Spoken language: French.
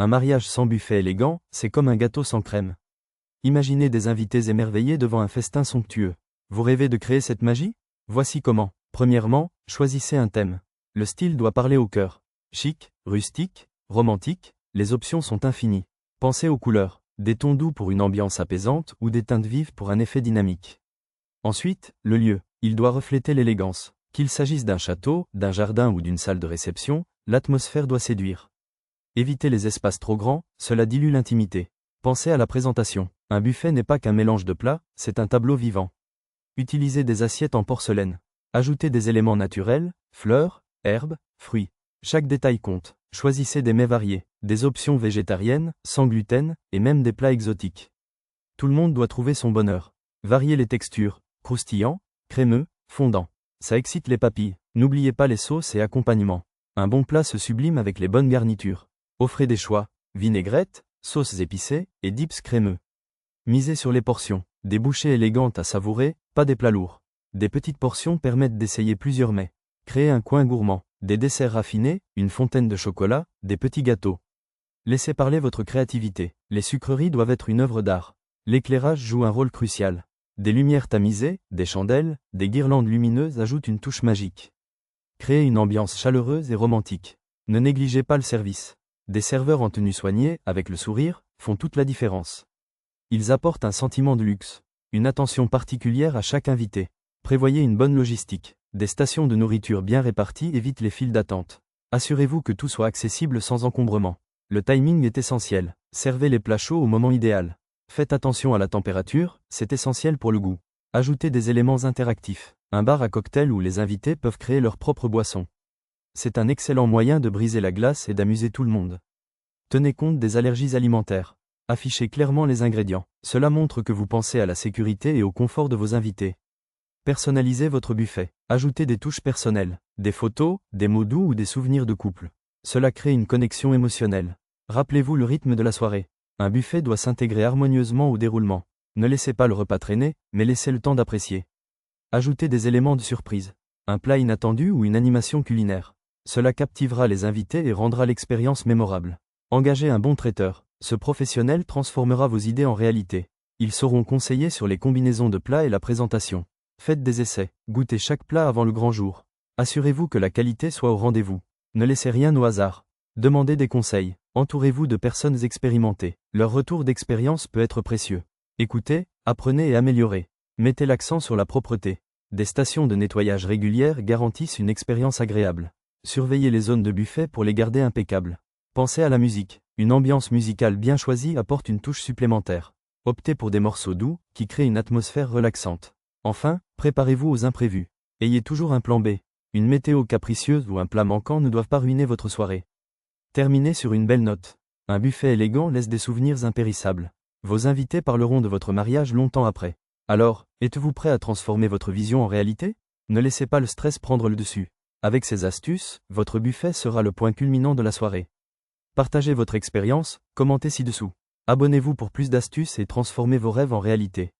Un mariage sans buffet élégant, c'est comme un gâteau sans crème. Imaginez des invités émerveillés devant un festin somptueux. Vous rêvez de créer cette magie? Voici comment. Premièrement, choisissez un thème. Le style doit parler au cœur. Chic, rustique, romantique, les options sont infinies. Pensez aux couleurs, des tons doux pour une ambiance apaisante ou des teintes vives pour un effet dynamique. Ensuite, le lieu, il doit refléter l'élégance. Qu'il s'agisse d'un château, d'un jardin ou d'une salle de réception, l'atmosphère doit séduire. Évitez les espaces trop grands, cela dilue l'intimité. Pensez à la présentation. Un buffet n'est pas qu'un mélange de plats, c'est un tableau vivant. Utilisez des assiettes en porcelaine. Ajoutez des éléments naturels, fleurs, herbes, fruits. Chaque détail compte. Choisissez des mets variés, des options végétariennes, sans gluten, et même des plats exotiques. Tout le monde doit trouver son bonheur. Variez les textures, croustillant, crémeux, fondant. Ça excite les papilles. N'oubliez pas les sauces et accompagnements. Un bon plat se sublime avec les bonnes garnitures. Offrez des choix, vinaigrettes, sauces épicées et dips crémeux. Misez sur les portions, des bouchées élégantes à savourer, pas des plats lourds. Des petites portions permettent d'essayer plusieurs mets. Créez un coin gourmand, des desserts raffinés, une fontaine de chocolat, des petits gâteaux. Laissez parler votre créativité. Les sucreries doivent être une œuvre d'art. L'éclairage joue un rôle crucial. Des lumières tamisées, des chandelles, des guirlandes lumineuses ajoutent une touche magique. Créez une ambiance chaleureuse et romantique. Ne négligez pas le service. Des serveurs en tenue soignée, avec le sourire, font toute la différence. Ils apportent un sentiment de luxe, une attention particulière à chaque invité. Prévoyez une bonne logistique. Des stations de nourriture bien réparties évitent les files d'attente. Assurez-vous que tout soit accessible sans encombrement. Le timing est essentiel. Servez les plats chauds au moment idéal. Faites attention à la température, c'est essentiel pour le goût. Ajoutez des éléments interactifs. Un bar à cocktail où les invités peuvent créer leur propre boisson. C'est un excellent moyen de briser la glace et d'amuser tout le monde. Tenez compte des allergies alimentaires. Affichez clairement les ingrédients. Cela montre que vous pensez à la sécurité et au confort de vos invités. Personnalisez votre buffet. Ajoutez des touches personnelles, des photos, des mots doux ou des souvenirs de couple. Cela crée une connexion émotionnelle. Rappelez-vous le rythme de la soirée. Un buffet doit s'intégrer harmonieusement au déroulement. Ne laissez pas le repas traîner, mais laissez le temps d'apprécier. Ajoutez des éléments de surprise. Un plat inattendu ou une animation culinaire. Cela captivera les invités et rendra l'expérience mémorable. Engagez un bon traiteur. Ce professionnel transformera vos idées en réalité. Ils sauront conseiller sur les combinaisons de plats et la présentation. Faites des essais. Goûtez chaque plat avant le grand jour. Assurez-vous que la qualité soit au rendez-vous. Ne laissez rien au hasard. Demandez des conseils. Entourez-vous de personnes expérimentées. Leur retour d'expérience peut être précieux. Écoutez, apprenez et améliorez. Mettez l'accent sur la propreté. Des stations de nettoyage régulières garantissent une expérience agréable. Surveillez les zones de buffet pour les garder impeccables. Pensez à la musique. Une ambiance musicale bien choisie apporte une touche supplémentaire. Optez pour des morceaux doux, qui créent une atmosphère relaxante. Enfin, préparez-vous aux imprévus. Ayez toujours un plan B. Une météo capricieuse ou un plat manquant ne doivent pas ruiner votre soirée. Terminez sur une belle note. Un buffet élégant laisse des souvenirs impérissables. Vos invités parleront de votre mariage longtemps après. Alors, êtes-vous prêt à transformer votre vision en réalité? Ne laissez pas le stress prendre le dessus. Avec ces astuces, votre buffet sera le point culminant de la soirée. Partagez votre expérience, commentez ci-dessous. Abonnez-vous pour plus d'astuces et transformez vos rêves en réalité.